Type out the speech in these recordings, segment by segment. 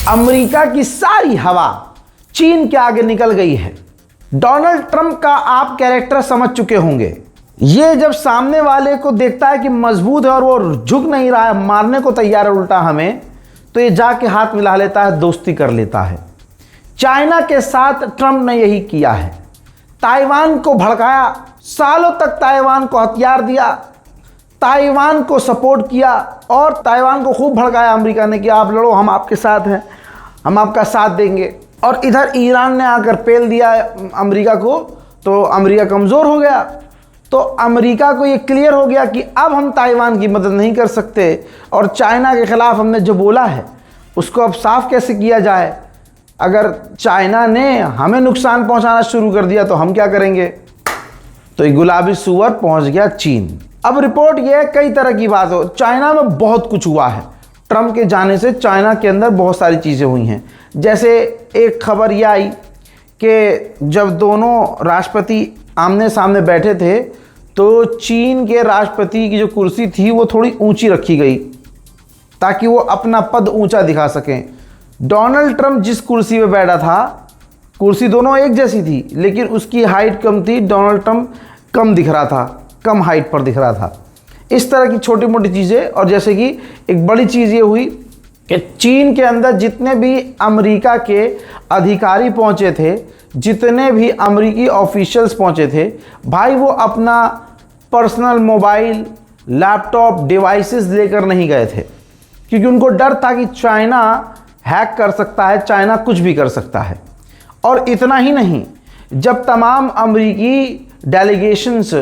America की सारी हवा चीन के आगे निकल गई है। डोनाल्ड ट्रंप का आप कैरेक्टर समझ चुके होंगे। ये जब सामने वाले को देखता है कि मजबूत है और वो झुक नहीं रहा है, मारने को तैयार है उल्टा हमें, तो ये जाके हाथ मिला लेता है, दोस्ती कर लेता है। चाइना के साथ ट्रंप ने यही किया है। ताइवान को भड़काया, सालों तक ताइवान को हथियार दिया, ताइवान को सपोर्ट किया और ताइवान को खूब भड़काया अमेरिका ने कि आप लड़ो, हम आपके साथ हैं, हम आपका साथ देंगे। और इधर ईरान ने आकर पेल दिया अमेरिका को, तो अमेरिका कमज़ोर हो गया। तो अमेरिका को ये क्लियर हो गया कि अब हम ताइवान की मदद नहीं कर सकते और चाइना के ख़िलाफ़ हमने जो बोला है उसको अब साफ कैसे किया जाए। अगर चाइना ने हमें नुकसान पहुंचाना शुरू कर दिया तो हम क्या करेंगे। तो ये गुलाबी सूअर पहुंच गया चीन। अब रिपोर्ट ये है, कई तरह की बात हो, चाइना में बहुत कुछ हुआ है। ट्रंप के जाने से चाइना के अंदर बहुत सारी चीज़ें हुई हैं। जैसे एक खबर यह आई कि जब दोनों राष्ट्रपति आमने सामने बैठे थे तो चीन के राष्ट्रपति की जो कुर्सी थी वो थोड़ी ऊंची रखी गई ताकि वो अपना पद ऊंचा दिखा सकें। डोनाल्ड ट्रंप जिस कुर्सी पे बैठा था, कुर्सी दोनों एक जैसी थी लेकिन उसकी हाइट कम थी, डोनाल्ड ट्रंप कम दिख रहा था, कम हाइट पर दिख रहा था। इस तरह की छोटी मोटी चीज़ें। और जैसे कि एक बड़ी चीज़ ये हुई कि चीन के अंदर जितने भी अमेरिका के अधिकारी पहुंचे थे, जितने भी अमेरिकी ऑफिशियल्स पहुंचे थे, भाई वो अपना पर्सनल मोबाइल, लैपटॉप, डिवाइसेस लेकर नहीं गए थे क्योंकि उनको डर था कि चाइना हैक कर सकता है, चाइना कुछ भी कर सकता है। और इतना ही नहीं, जब तमाम अमेरिकी डेलीगेशंस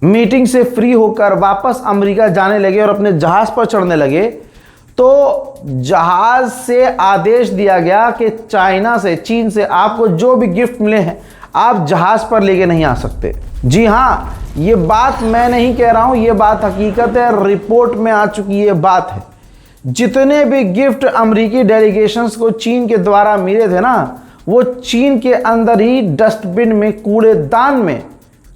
मीटिंग से फ्री होकर वापस अमेरिका जाने लगे और अपने जहाज़ पर चढ़ने लगे तो जहाज़ से आदेश दिया गया कि चाइना से, चीन से आपको जो भी गिफ्ट मिले हैं आप जहाज़ पर लेके नहीं आ सकते। जी हाँ, ये बात मैं नहीं कह रहा हूँ, ये बात हकीकत है, रिपोर्ट में आ चुकी ये बात है। जितने भी गिफ्ट अमेरिकी डेलीगेशंस को चीन के द्वारा मिले थे ना, वो चीन के अंदर ही डस्टबिन में, कूड़ेदान में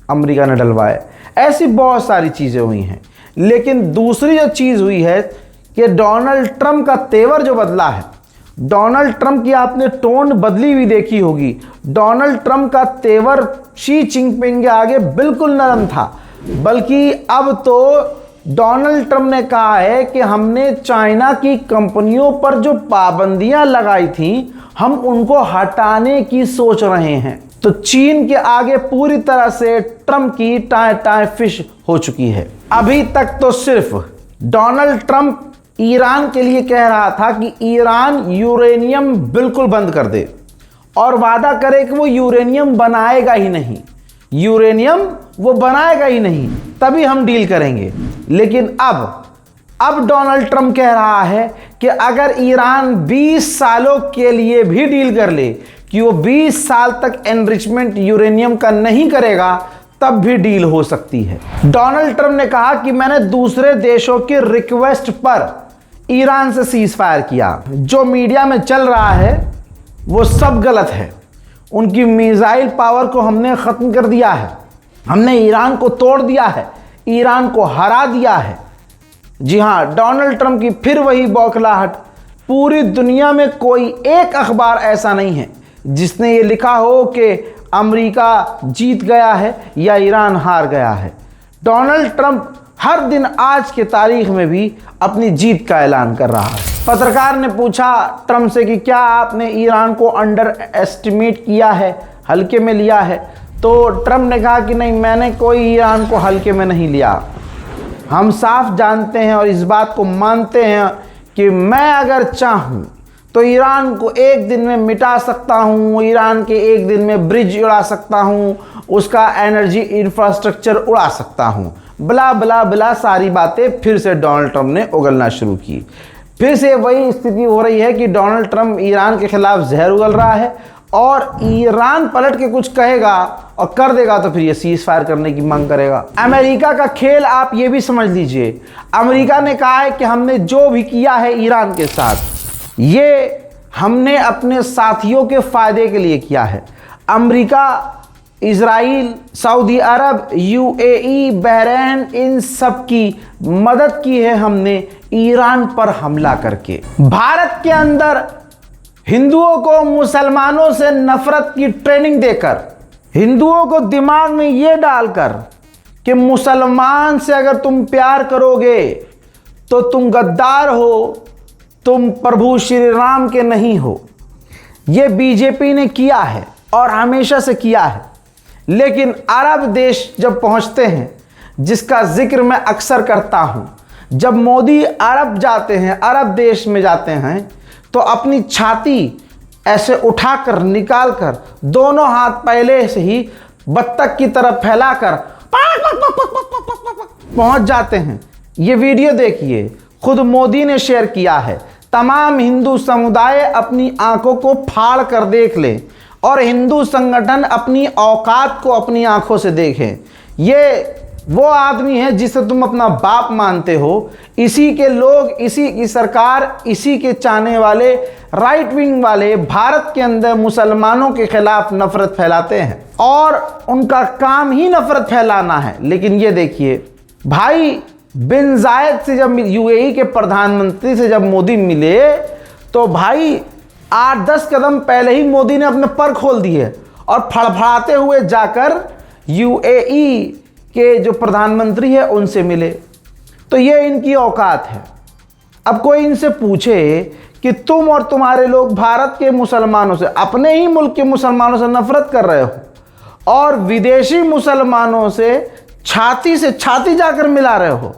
अमेरिका ने डलवाए। ऐसी बहुत सारी चीज़ें हुई हैं। लेकिन दूसरी जो चीज़ हुई है कि डोनाल्ड ट्रंप का तेवर जो बदला है, डोनाल्ड ट्रंप की आपने टोन बदली हुई देखी होगी। डोनाल्ड ट्रंप का तेवर शी जिनपिंग के आगे बिल्कुल नरम था, बल्कि अब तो डोनाल्ड ट्रंप ने कहा है कि हमने चाइना की कंपनियों पर जो पाबंदियां लगाई थी, हम उनको हटाने की सोच रहे हैं। तो चीन के आगे पूरी तरह से ट्रंप की टाय टाय फिश हो चुकी है। अभी तक तो सिर्फ डोनाल्ड ट्रंप ईरान के लिए कह रहा था कि ईरान यूरेनियम बिल्कुल बंद कर दे और वादा करे कि वो यूरेनियम बनाएगा ही नहीं, यूरेनियम वो बनाएगा ही नहीं, तभी हम डील करेंगे। लेकिन अब डोनाल्ड ट्रंप कह रहा है कि अगर ईरान 20 सालों के लिए भी डील कर ले कि वो 20 साल तक एनरिचमेंट यूरेनियम का नहीं करेगा, तब भी डील हो सकती है। डोनाल्ड ट्रंप ने कहा कि मैंने दूसरे देशों की रिक्वेस्ट पर ईरान से सीज फायर किया। जो मीडिया में चल रहा है वो सब गलत है। उनकी मिसाइल पावर को हमने ख़त्म कर दिया है, हमने ईरान को तोड़ दिया है, ईरान को हरा दिया है। जी हाँ, डोनाल्ड ट्रंप की फिर वही बौखलाहट। पूरी दुनिया में कोई एक अखबार ऐसा नहीं है जिसने ये लिखा हो कि अमेरिका जीत गया है या ईरान हार गया है। डोनाल्ड ट्रंप हर दिन आज के तारीख में भी अपनी जीत का ऐलान कर रहा है। पत्रकार ने पूछा ट्रंप से कि क्या आपने ईरान को अंडर एस्टिमेट किया है, हल्के में लिया है। तो ट्रंप ने कहा कि नहीं, मैंने कोई ईरान को हल्के में नहीं लिया। हम साफ जानते हैं और इस बात को मानते हैं कि मैं अगर चाहूँ तो ईरान को एक दिन में मिटा सकता हूँ, ईरान के एक दिन में ब्रिज उड़ा सकता हूँ, उसका एनर्जी इंफ्रास्ट्रक्चर उड़ा सकता हूँ। बला बला बला सारी बातें फिर से डोनाल्ड ट्रंप ने उगलना शुरू की। फिर से वही स्थिति हो रही है कि डोनाल्ड ट्रंप ईरान के खिलाफ जहर उगल रहा है और ईरान पलट के कुछ कहेगा और कर देगा तो फिर ये सीज फायर करने की मांग करेगा। अमेरिका का खेल आप ये भी समझ लीजिए। अमेरिका ने कहा है कि हमने जो भी किया है ईरान के साथ, ये हमने अपने साथियों के फायदे के लिए किया है। अमेरिका, इजराइल, सऊदी अरब, यूएई, बहरीन, इन सब की मदद की है हमने ईरान पर हमला करके। भारत के अंदर हिंदुओं को मुसलमानों से नफरत की ट्रेनिंग देकर, हिंदुओं को दिमाग में यह डालकर कि मुसलमान से अगर तुम प्यार करोगे तो तुम गद्दार हो, तुम प्रभु श्री राम के नहीं हो। यह बीजेपी ने किया है और हमेशा से किया है। लेकिन अरब देश जब पहुंचते हैं, जिसका जिक्र मैं अक्सर करता हूं, जब मोदी अरब जाते हैं, अरब देश में जाते हैं, तो अपनी छाती ऐसे उठाकर निकालकर दोनों हाथ पहले से ही बत्तख की तरफ फैलाकर पहुंच जाते हैं। ये वीडियो देखिए, खुद मोदी ने शेयर किया है। तमाम हिंदू समुदाय अपनी आंखों को फाड़ कर देख ले और हिंदू संगठन अपनी औकात को अपनी आंखों से देखें। ये वो आदमी है जिसे तुम अपना बाप मानते हो। इसी के लोग, इसी की सरकार, इसी के चाहने वाले राइट विंग वाले भारत के अंदर मुसलमानों के खिलाफ नफरत फैलाते हैं और उनका काम ही नफरत फैलाना है। लेकिन ये देखिए भाई, बिन जायद से जब यूएई के प्रधानमंत्री से जब मोदी मिले तो भाई 8-10 कदम पहले ही मोदी ने अपने पर खोल दिए और फड़फड़ाते हुए जाकर यूएई के जो प्रधानमंत्री है उनसे मिले। तो ये इनकी औकात है। अब कोई इनसे पूछे कि तुम और तुम्हारे लोग भारत के मुसलमानों से, अपने ही मुल्क के मुसलमानों से नफरत कर रहे हो और विदेशी मुसलमानों से छाती जाकर मिला रहे हो।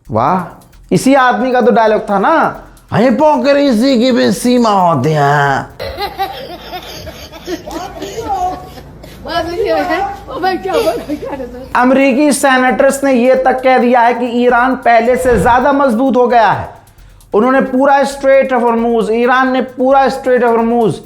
वाह, इसी आदमी का तो डायलॉग था ना, हिपोक्रेसी की भी सीमा होती है। अमेरिकी सेनेटर्स ने यह तक कह दिया है कि ईरान पहले से ज्यादा मजबूत हो गया है। उन्होंने पूरा स्ट्रेट ऑफ हॉर्मुज, ईरान ने पूरा स्ट्रेट ऑफ हॉर्मुज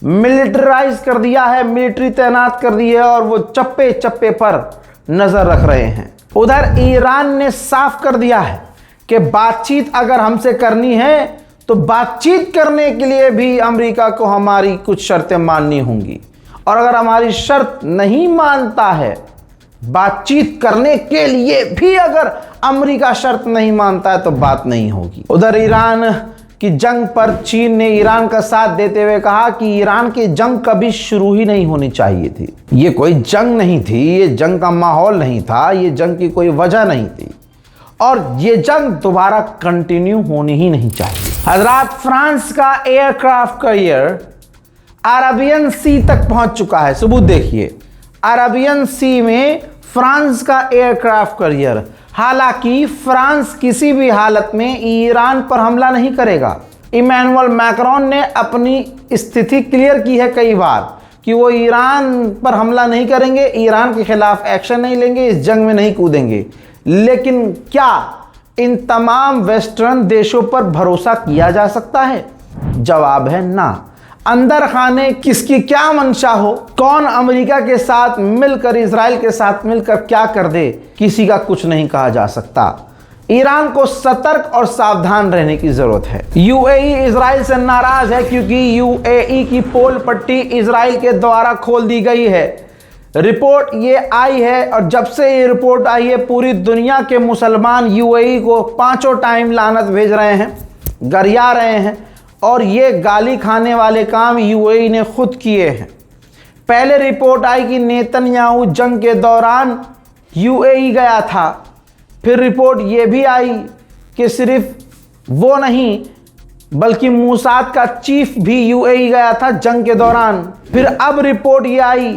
मिलिटराइज कर दिया है, मिलिट्री तैनात कर दी है और वो चप्पे चप्पे पर नजर रख रहे हैं। उधर ईरान ने साफ कर दिया है कि बातचीत अगर हमसे करनी है तो बातचीत करने के लिए भी अमेरिका को हमारी कुछ शर्तें माननी होंगी और अगर हमारी शर्त नहीं मानता है, बातचीत करने के लिए भी अगर अमेरिका शर्त नहीं मानता है तो बात नहीं होगी। उधर ईरान की जंग पर चीन ने ईरान का साथ देते हुए कहा कि ईरान की जंग कभी शुरू ही नहीं होनी चाहिए थी। ये कोई जंग नहीं थी, ये जंग का माहौल नहीं था, ये जंग की कोई वजह नहीं थी और ये जंग दोबारा कंटिन्यू होनी ही नहीं चाहिए। हजरात, फ्रांस का एयरक्राफ्ट कैरियर अरेबियन सी तक पहुंच चुका है। सबूत देखिए, अरेबियन सी में फ्रांस का एयरक्राफ्ट कैरियर। हालांकि फ्रांस किसी भी हालत में ईरान पर हमला नहीं करेगा। इमैनुअल मैक्रोन ने अपनी स्थिति क्लियर की है कई बार कि वो ईरान पर हमला नहीं करेंगे, ईरान के खिलाफ एक्शन नहीं लेंगे, इस जंग में नहीं कूदेंगे। लेकिन क्या इन तमाम वेस्टर्न देशों पर भरोसा किया जा सकता है? जवाब है ना। अंदर खाने किसकी क्या मंशा हो, कौन अमेरिका के साथ मिलकर, इजराइल के साथ मिलकर क्या कर दे, किसी का कुछ नहीं कहा जा सकता। ईरान को सतर्क और सावधान रहने की जरूरत है। यूएई इजराइल से नाराज है क्योंकि यूएई की पोल पट्टी इजराइल के द्वारा खोल दी गई है। रिपोर्ट ये आई है और जब से ये रिपोर्ट आई है पूरी दुनिया के मुसलमान यूएई को 5 टाइम लानत भेज रहे हैं, गरिया रहे हैं और ये गाली खाने वाले काम यूएई ने खुद किए हैं। पहले रिपोर्ट आई कि नेतन्याहू जंग के दौरान यूएई गया था, फिर रिपोर्ट ये भी आई कि सिर्फ वो नहीं बल्कि मूसाद का चीफ भी यूएई गया था जंग के दौरान। फिर अब रिपोर्ट ये आई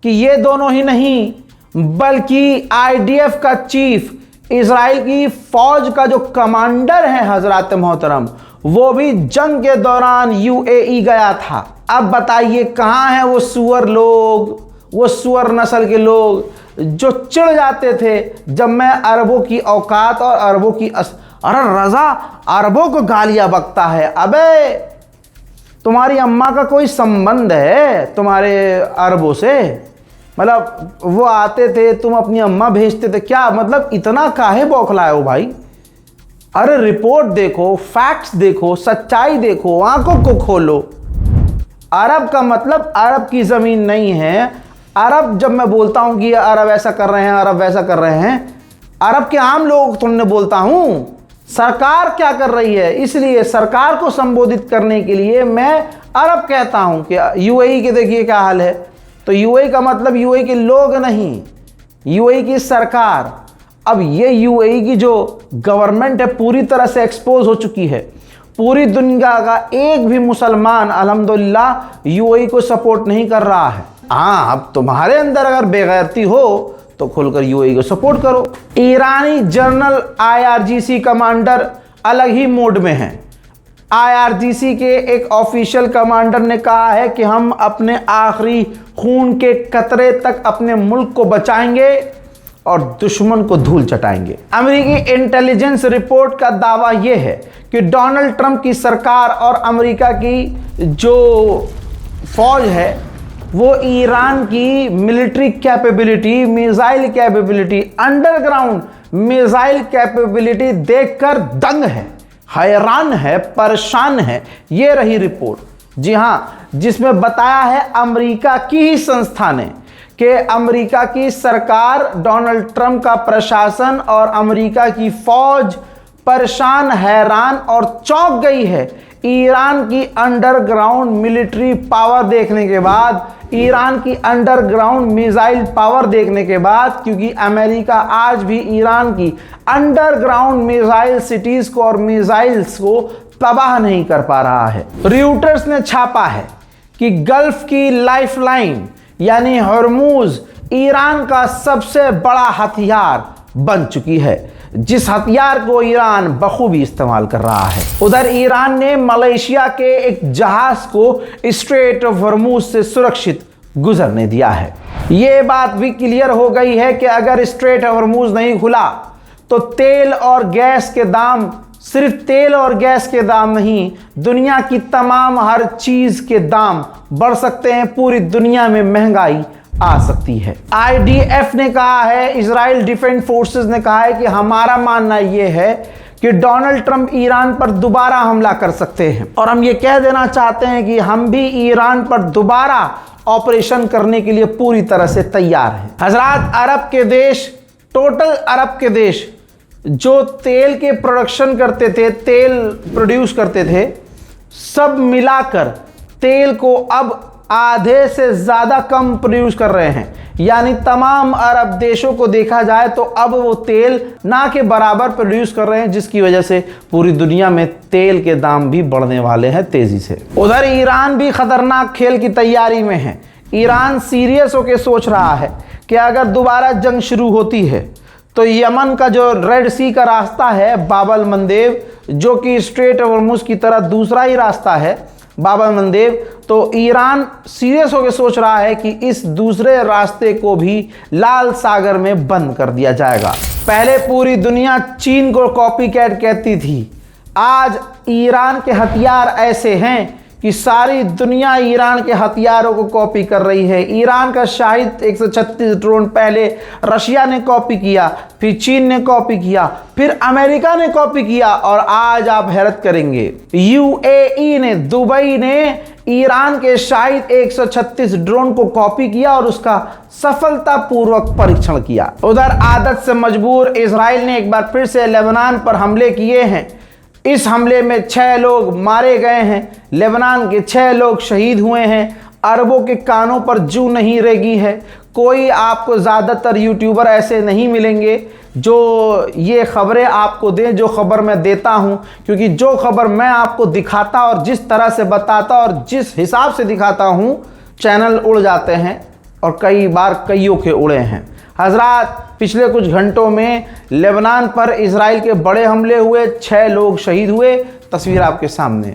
कि ये दोनों ही नहीं बल्कि आईडीएफ का चीफ, इजराइल की फौज का जो कमांडर है हजरत मोहतरम, वो भी जंग के दौरान यूएई गया था। अब बताइए कहाँ हैं वो सुअर लोग, वो सुअर नस्ल के लोग जो चिढ़ जाते थे जब मैं अरबों की औकात और अरबों की अरे रजा अरबों को गालियां बकता है। अबे तुम्हारी अम्मा का कोई संबंध है तुम्हारे अरबों से? मतलब वो आते थे, तुम अपनी अम्मा भेजते थे क्या? मतलब इतना काहे बौखलाए हो भाई? अरे रिपोर्ट देखो, फैक्ट्स देखो, सच्चाई देखो, आंखों को खोलो। अरब का मतलब अरब की ज़मीन नहीं है। अरब जब मैं बोलता हूँ कि अरब ऐसा कर रहे हैं, अरब वैसा कर रहे हैं, अरब के आम लोग तुमने बोलता हूँ। सरकार क्या कर रही है, इसलिए सरकार को संबोधित करने के लिए मैं अरब कहता हूं कि यूएई के देखिए क्या हाल है। तो यूएई का मतलब यूएई के लोग नहीं, यूएई की सरकार। अब ये यूएई की जो गवर्नमेंट है पूरी तरह से एक्सपोज हो चुकी है। पूरी दुनिया का एक भी मुसलमान अल्हम्दुलिल्लाह यूएई को सपोर्ट नहीं कर रहा है। हाँ, अब तुम्हारे अंदर अगर बेगैरती हो तो खुलकर यूएई को सपोर्ट करो। ईरानी जनरल आईआरजीसी कमांडर अलग ही मोड में हैं। आईआरजीसी के एक ऑफिशियल कमांडर ने कहा है कि हम अपने आखिरी खून के कतरे तक अपने मुल्क को बचाएंगे और दुश्मन को धूल चटाएंगे। अमेरिकी इंटेलिजेंस रिपोर्ट का दावा यह है कि डोनाल्ड ट्रंप की सरकार और अमेरिका की जो फौज है वो ईरान की military capability, missile capability, underground missile capability देखकर दंग है, हैरान है, परेशान है। ये रही रिपोर्ट, जी हाँ, जिसमें बताया है अमेरिका की ही संस्था ने कि अमेरिका की सरकार, डोनाल्ड ट्रंप का प्रशासन और अमेरिका की फौज परेशान, हैरान और चौंक गई है ईरान की अंडरग्राउंड मिलिट्री पावर देखने के बाद, ईरान की अंडरग्राउंड मिसाइल पावर देखने के बाद, क्योंकि अमेरिका आज भी ईरान की अंडरग्राउंड मिसाइल सिटीज को और मिसाइल्स को तबाह नहीं कर पा रहा है। रॉयटर्स ने छापा है कि गल्फ की लाइफलाइन यानी हॉर्मूज ईरान का सबसे बड़ा हथियार बन चुकी है, जिस हथियार को ईरान बखूबी इस्तेमाल कर रहा है। उधर ईरान ने मलेशिया के एक जहाज को स्ट्रेट ऑफ हॉर्मूज से सुरक्षित गुजरने दिया है। यह बात भी क्लियर हो गई है कि अगर स्ट्रेट ऑफ हॉर्मूज नहीं खुला तो तेल और गैस के दाम, सिर्फ तेल और गैस के दाम नहीं, दुनिया की तमाम हर चीज के दाम बढ़ सकते हैं। पूरी दुनिया में महंगाई आ सकती है। आईडीएफ ने कहा है, इजराइल डिफेंस फोर्सेस ने कहा है कि हमारा मानना यह है कि डोनाल्ड ट्रंप ईरान पर दोबारा हमला कर सकते हैं और हम ये कह देना चाहते हैं कि हम भी ईरान पर दोबारा ऑपरेशन करने के लिए पूरी तरह से तैयार हैं। हजरात, अरब के देश, टोटल अरब के देश जो तेल के प्रोडक्शन करते थे, तेल प्रोड्यूस करते थे, सब मिलाकर तेल को अब आधे से ज़्यादा कम प्रोड्यूस कर रहे हैं। यानी तमाम अरब देशों को देखा जाए तो अब वो तेल ना के बराबर प्रोड्यूस कर रहे हैं, जिसकी वजह से पूरी दुनिया में तेल के दाम भी बढ़ने वाले हैं तेज़ी से। उधर ईरान भी ख़तरनाक खेल की तैयारी में है। ईरान सीरियस होकर सोच रहा है कि अगर दोबारा जंग शुरू होती है तो यमन का जो रेड सी का रास्ता है, बाब-अल मंदेब, जो कि स्ट्रेट ऑफ हॉर्मुज की तरह दूसरा ही रास्ता है, बाब-अल मंदेब, तो ईरान सीरियस होकर सोच रहा है कि इस दूसरे रास्ते को भी लाल सागर में बंद कर दिया जाएगा। पहले पूरी दुनिया चीन को कॉपी कैट कहती थी, आज ईरान के हथियार ऐसे हैं कि सारी दुनिया ईरान के हथियारों को कॉपी कर रही है। ईरान का शाहिद 136 ड्रोन पहले रशिया ने कॉपी किया, फिर चीन ने कॉपी किया, फिर अमेरिका ने कॉपी किया और आज आप हैरत करेंगे यूएई ने, दुबई ने ईरान के शाहिद 136 ड्रोन को कॉपी किया और उसका सफलतापूर्वक परीक्षण किया। उधर आदत से मजबूर इजराइल ने एक बार फिर से लेबनान पर हमले किए हैं। इस हमले में 6 लोग मारे गए हैं, लेबनान के 6 लोग शहीद हुए हैं। अरबों के कानों पर जूं नहीं रेगी है। कोई आपको ज़्यादातर यूट्यूबर ऐसे नहीं मिलेंगे जो ये ख़बरें आपको दें जो ख़बर मैं देता हूं, क्योंकि जो ख़बर मैं आपको दिखाता और जिस तरह से बताता और जिस हिसाब से दिखाता हूं, चैनल उड़ जाते हैं और कई बार कईयों के उड़े हैं। हजरात, पिछले कुछ घंटों में लेबनान पर इजराइल के बड़े हमले हुए, 6 लोग शहीद हुए। तस्वीर आपके सामने।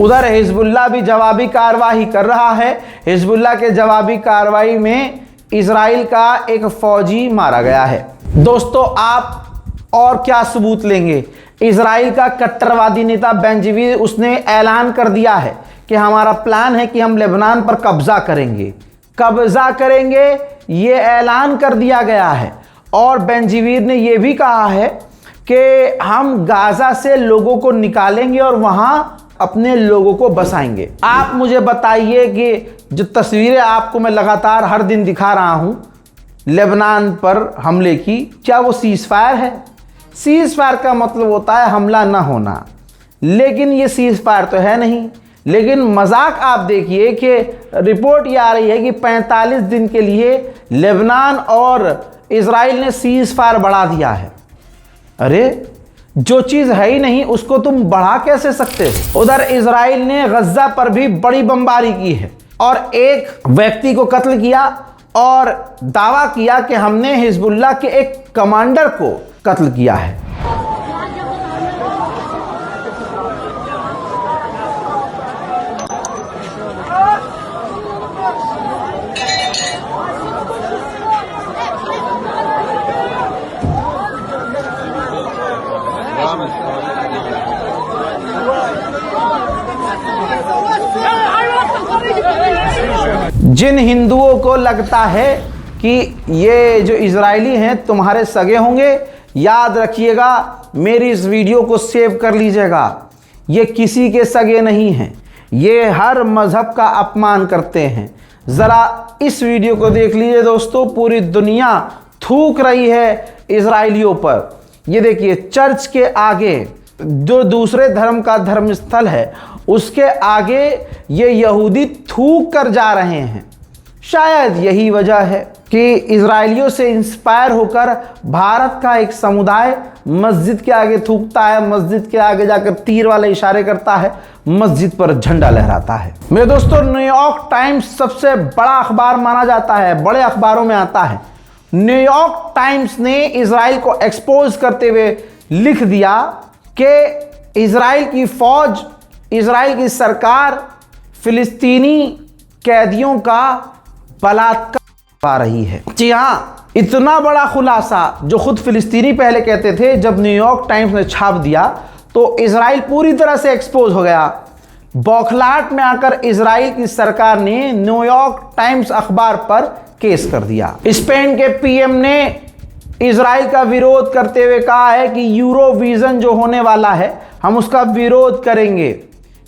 उधर हिजबुल्लाह भी जवाबी कार्रवाई कर रहा है। हिजबुल्लाह के जवाबी कार्रवाई में इजराइल का एक फौजी मारा गया है। दोस्तों, आप और क्या सबूत लेंगे? इजराइल का कट्टरवादी नेता बेंजीवीर उसने ऐलान कर दिया है कि हमारा प्लान है कि हम लेबनान पर कब्जा करेंगे, ये ऐलान कर दिया गया है। और बेंजीवीर ने यह भी कहा है कि हम गाजा से लोगों को निकालेंगे और वहां अपने लोगों को बसाएंगे। आप मुझे बताइए कि जो तस्वीरें आपको मैं लगातार हर दिन दिखा रहा हूं लेबनान पर हमले की, क्या वो सीज फायर है? सीज फायर का मतलब होता है हमला ना होना, लेकिन ये सीज फायर तो है नहीं। लेकिन मजाक आप देखिए कि रिपोर्ट ये आ रही है कि 45 दिन के लिए लेबनान और इजराइल ने सीज फायर बढ़ा दिया है। अरे, जो चीज़ है ही नहीं उसको तुम बढ़ा कैसे सकते हो? उधर इजराइल ने गज्जा पर भी बड़ी बमबारी की है और एक व्यक्ति को कत्ल किया और दावा किया कि हमने हिजबुल्लाह के एक कमांडर को कत्ल किया है। जिन हिंदुओं को लगता है कि ये जो इजरायली हैं तुम्हारे सगे होंगे, याद रखिएगा, मेरी इस वीडियो को सेव कर लीजिएगा। ये किसी के सगे नहीं हैं, ये हर मजहब का अपमान करते हैं। ज़रा इस वीडियो को देख लीजिए दोस्तों, पूरी दुनिया थूक रही है इजरायलियों पर। ये देखिए, चर्च के आगे जो दूसरे धर्म का धर्मस्थल है उसके आगे ये यहूदी थूक कर जा रहे हैं। शायद यही वजह है कि इजरायलियों से इंस्पायर होकर भारत का एक समुदाय मस्जिद के आगे थूकता है, मस्जिद के आगे जाकर तीर वाले इशारे करता है, मस्जिद पर झंडा लहराता है। मेरे दोस्तों, न्यूयॉर्क टाइम्स सबसे बड़ा अखबार माना जाता है, बड़े अखबारों में आता है। न्यूयॉर्क टाइम्स ने इजराइल को एक्सपोज करते हुए लिख दिया कि इजराइल की फौज, इजराइल की सरकार फिलिस्तीनी कैदियों का बलात्कार पा रही है। जी हाँ, इतना बड़ा खुलासा जो खुद फिलिस्तीनी पहले कहते थे, जब न्यूयॉर्क टाइम्स ने छाप दिया तो इजराइल पूरी तरह से एक्सपोज हो गया। बौखलाहट में आकर इजराइल की सरकार ने न्यूयॉर्क टाइम्स अखबार पर केस कर दिया। स्पेन के पीएम ने इजराइल का विरोध करते हुए कहा है कि यूरोविजन जो होने वाला है हम उसका विरोध करेंगे,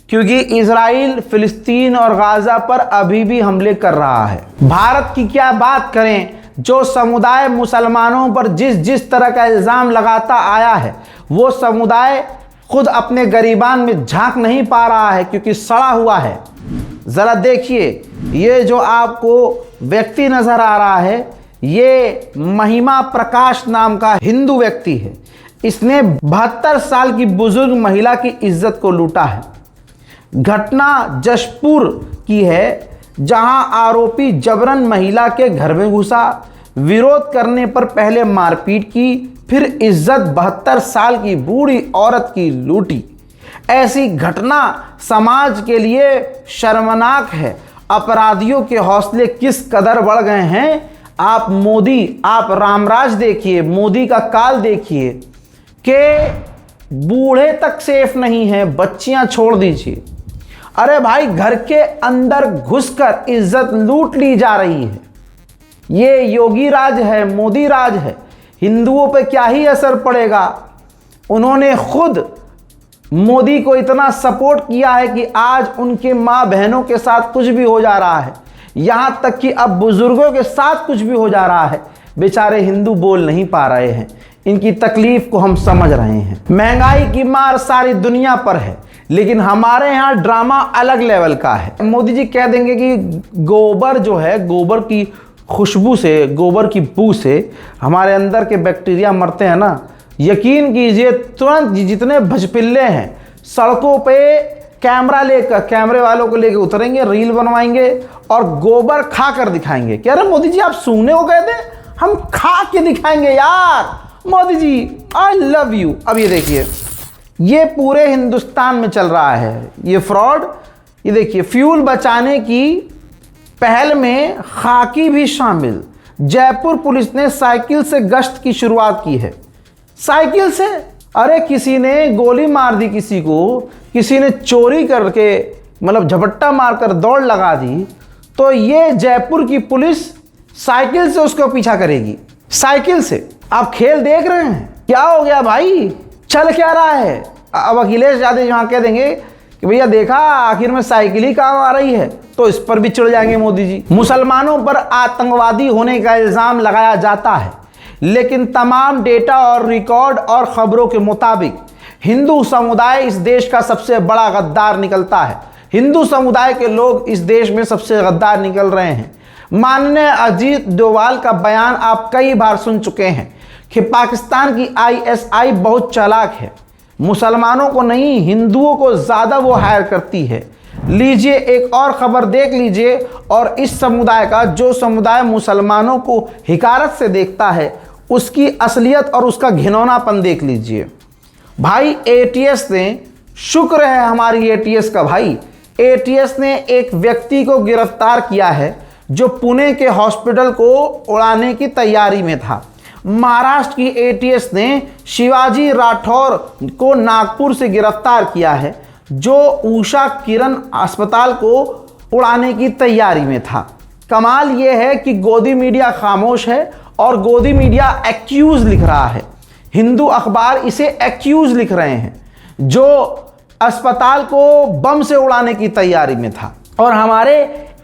क्योंकि इजराइल फिलिस्तीन और गाजा पर अभी भी हमले कर रहा है। भारत की क्या बात करें, जो समुदाय मुसलमानों पर जिस जिस तरह का इल्ज़ाम लगाता आया है, वो समुदाय खुद अपने गरीबान में झांक नहीं पा रहा है क्योंकि सड़ा हुआ है। ज़रा देखिए, ये जो आपको व्यक्ति नज़र आ रहा है, ये महिमा प्रकाश नाम का हिंदू व्यक्ति है। इसने 72 साल की बुजुर्ग महिला की इज्जत को लूटा है। घटना जशपुर की है, जहां आरोपी जबरन महिला के घर में घुसा, विरोध करने पर पहले मारपीट की, फिर इज्जत 72 साल की बूढ़ी औरत की लूटी। ऐसी घटना समाज के लिए शर्मनाक है। अपराधियों के हौसले किस कदर बढ़ गए हैं। आप मोदी, आप रामराज देखिए, मोदी का काल देखिए कि बूढ़े तक सेफ नहीं है, बच्चियां छोड़ दीजिए। अरे भाई, घर के अंदर घुसकर इज्जत लूट ली जा रही है। ये योगी राज है, मोदी राज है। हिंदुओं पे क्या ही असर पड़ेगा। उन्होंने खुद मोदी को इतना सपोर्ट किया है कि आज उनके माँ बहनों के साथ कुछ भी हो जा रहा है, यहाँ तक कि अब बुजुर्गों के साथ कुछ भी हो जा रहा है। बेचारे हिंदू बोल नहीं पा रहे हैं, इनकी तकलीफ को हम समझ रहे हैं। महंगाई की मार सारी दुनिया पर है, लेकिन हमारे यहाँ ड्रामा अलग लेवल का है। मोदी जी कह देंगे कि गोबर जो है, गोबर की खुशबू से, गोबर की बू से हमारे अंदर के बैक्टीरिया मरते हैं ना। यकीन कीजिए, तुरंत जितने भजपिल्ले हैं सड़कों पे कैमरा लेकर, कैमरे वालों को लेकर उतरेंगे, रील बनवाएंगे और गोबर खा कर दिखाएंगे। कह रहे मोदी जी आप सूंघने को कहते हैं, हम खा के दिखाएंगे यार। Modi ji I love you. अब ये देखिए, ये पूरे हिंदुस्तान में चल रहा है ये फ्रॉड। ये देखिए, फ्यूल बचाने की पहल में खाकी भी शामिल। जयपुर पुलिस ने साइकिल से गश्त की शुरुआत की है। साइकिल से? अरे किसी ने गोली मार दी किसी को, किसी ने चोरी करके मतलब झपट्टा मारकर दौड़ लगा दी, तो ये जयपुर की पुलिस साइकिल से उसको पीछा करेगी। साइकिल से? आप खेल देख रहे हैं? क्या हो गया भाई, चल क्या रहा है? अब अखिलेश यादव यहाँ कह देंगे कि भैया देखा आखिर में साइकिल ही काम आ रही है, तो इस पर भी चिढ़ जाएंगे मोदी जी। मुसलमानों पर आतंकवादी होने का इल्जाम लगाया जाता है, लेकिन तमाम डेटा और रिकॉर्ड और खबरों के मुताबिक हिंदू समुदाय इस देश का सबसे बड़ा गद्दार निकलता है। हिंदू समुदाय के लोग इस देश में सबसे गद्दार निकल रहे हैं। माननीय अजीत डोभाल का बयान आप कई बार सुन चुके हैं कि पाकिस्तान की आईएसआई बहुत चालाक है, मुसलमानों को नहीं हिंदुओं को ज़्यादा वो हायर करती है। लीजिए एक और खबर देख लीजिए, और इस समुदाय का, जो समुदाय मुसलमानों को हिकारत से देखता है, उसकी असलियत और उसका घिनौनापन देख लीजिए। भाई एटीएस ने, शुक्र है हमारी एटीएस का भाई, एटीएस ने एक व्यक्ति को गिरफ्तार किया है जो पुणे के हॉस्पिटल को उड़ाने की तैयारी में था। महाराष्ट्र की एटीएस ने शिवाजी राठौर को नागपुर से गिरफ्तार किया है जो उषा किरण अस्पताल को उड़ाने की तैयारी में था। कमाल यह है कि गोदी मीडिया खामोश है और गोदी मीडिया एक्यूज लिख रहा है। हिंदू अखबार इसे एक्यूज लिख रहे हैं, जो अस्पताल को बम से उड़ाने की तैयारी में था, और हमारे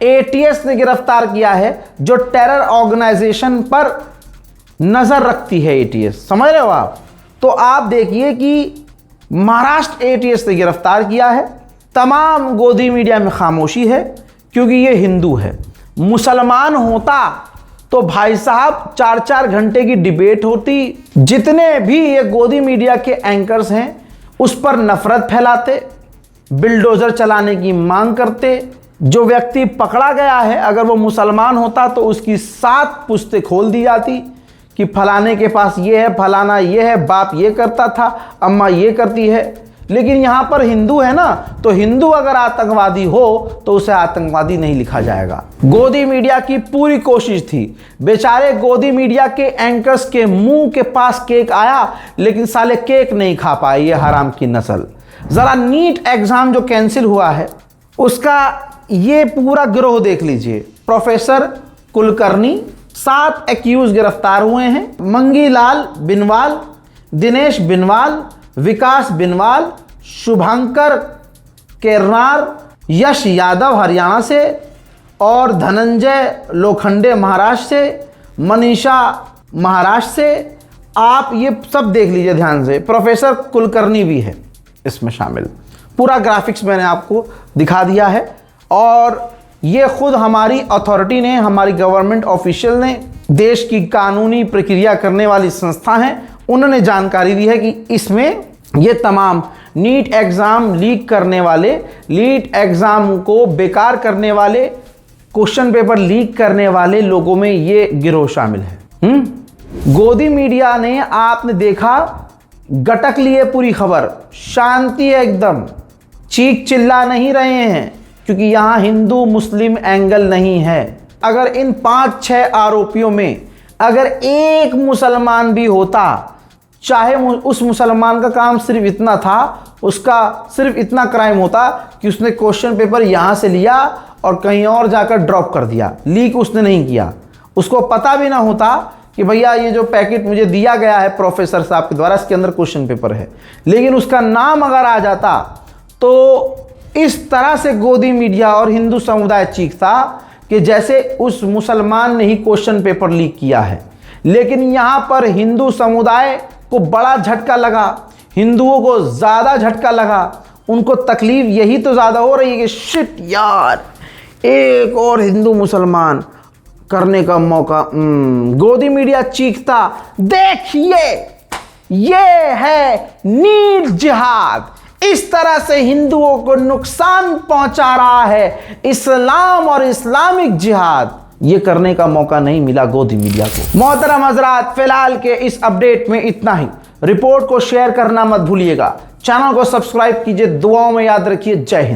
एटीएस ने गिरफ्तार किया है जो टेरर ऑर्गेनाइजेशन पर नजर रखती है। एटीएस, समझ रहे हो आप? तो आप देखिए कि महाराष्ट्र एटीएस ने गिरफ्तार किया है। तमाम गोदी मीडिया में खामोशी है क्योंकि ये हिंदू है। मुसलमान होता तो भाई साहब 4-4 घंटे की डिबेट होती। जितने भी ये गोदी मीडिया के एंकर्स हैं उस पर नफरत फैलाते, बिल्डोजर चलाने की मांग करते। जो व्यक्ति पकड़ा गया है अगर वो मुसलमान होता तो उसकी 7 पुश्तें खोल दी जाती कि फलाने के पास ये है, फलाना ये है, बाप ये करता था, अम्मा ये करती है। लेकिन यहाँ पर हिंदू है ना, तो हिंदू अगर आतंकवादी हो तो उसे आतंकवादी नहीं लिखा जाएगा। गोदी मीडिया की पूरी कोशिश थी, बेचारे गोदी मीडिया के एंकर्स के मुंह के पास केक आया लेकिन साले केक नहीं खा पाए ये हराम की नस्ल। ज़रा नीट एग्ज़ाम जो कैंसिल हुआ है उसका ये पूरा गिरोह देख लीजिए। प्रोफेसर कुलकर्णी, 7 एक्यूज गिरफ्तार हुए हैं। मंगीलाल बिनवाल, दिनेश बिनवाल, विकास बिनवाल, शुभंकर केरनार, यश यादव हरियाणा से, और धनंजय लोखंडे महाराष्ट्र से, मनीषा महाराष्ट्र से। आप ये सब देख लीजिए ध्यान से। प्रोफेसर कुलकर्णी भी है इसमें शामिल। पूरा ग्राफिक्स मैंने आपको दिखा दिया है, और ये खुद हमारी अथॉरिटी ने, हमारी गवर्नमेंट ऑफिशियल ने, देश की कानूनी प्रक्रिया करने वाली संस्था है, उन्होंने जानकारी दी है कि इसमें ये तमाम नीट एग्ज़ाम लीक करने वाले, नीट एग्ज़ाम को बेकार करने वाले, क्वेश्चन पेपर लीक करने वाले लोगों में ये गिरोह शामिल है। गोदी मीडिया ने, आपने देखा, गटक लिए पूरी खबर। शांति है एकदम, चीख चिल्ला नहीं रहे हैं क्योंकि यहाँ हिंदू मुस्लिम एंगल नहीं है। अगर इन 5-6 आरोपियों में अगर एक मुसलमान भी होता, चाहे उस मुसलमान का काम सिर्फ इतना था, उसका सिर्फ इतना क्राइम होता कि उसने क्वेश्चन पेपर यहाँ से लिया और कहीं और जाकर ड्रॉप कर दिया, लीक उसने नहीं किया, उसको पता भी ना होता कि भैया ये जो पैकेट मुझे दिया गया है प्रोफेसर साहब के द्वारा, इसके अंदर क्वेश्चन पेपर है, लेकिन उसका नाम अगर आ जाता तो इस तरह से गोदी मीडिया और हिंदू समुदाय चीखता कि जैसे उस मुसलमान ने ही क्वेश्चन पेपर लीक किया है। लेकिन यहाँ पर हिंदू समुदाय को बड़ा झटका लगा, हिंदुओं को ज़्यादा झटका लगा। उनको तकलीफ यही तो ज़्यादा हो रही है कि शिट यार, एक और हिंदू मुसलमान करने का मौका। गोदी मीडिया चीखता, देखिए ये है नीट जिहाद, इस तरह से हिंदुओं को नुकसान पहुंचा रहा है इस्लाम और इस्लामिक जिहाद। ये करने का मौका नहीं मिला गोदी मीडिया को। मोहतरम हजरात, फिलहाल के इस अपडेट में इतना ही। रिपोर्ट को शेयर करना मत भूलिएगा, चैनल को सब्सक्राइब कीजिए, दुआओं में याद रखिए। जय हिंद।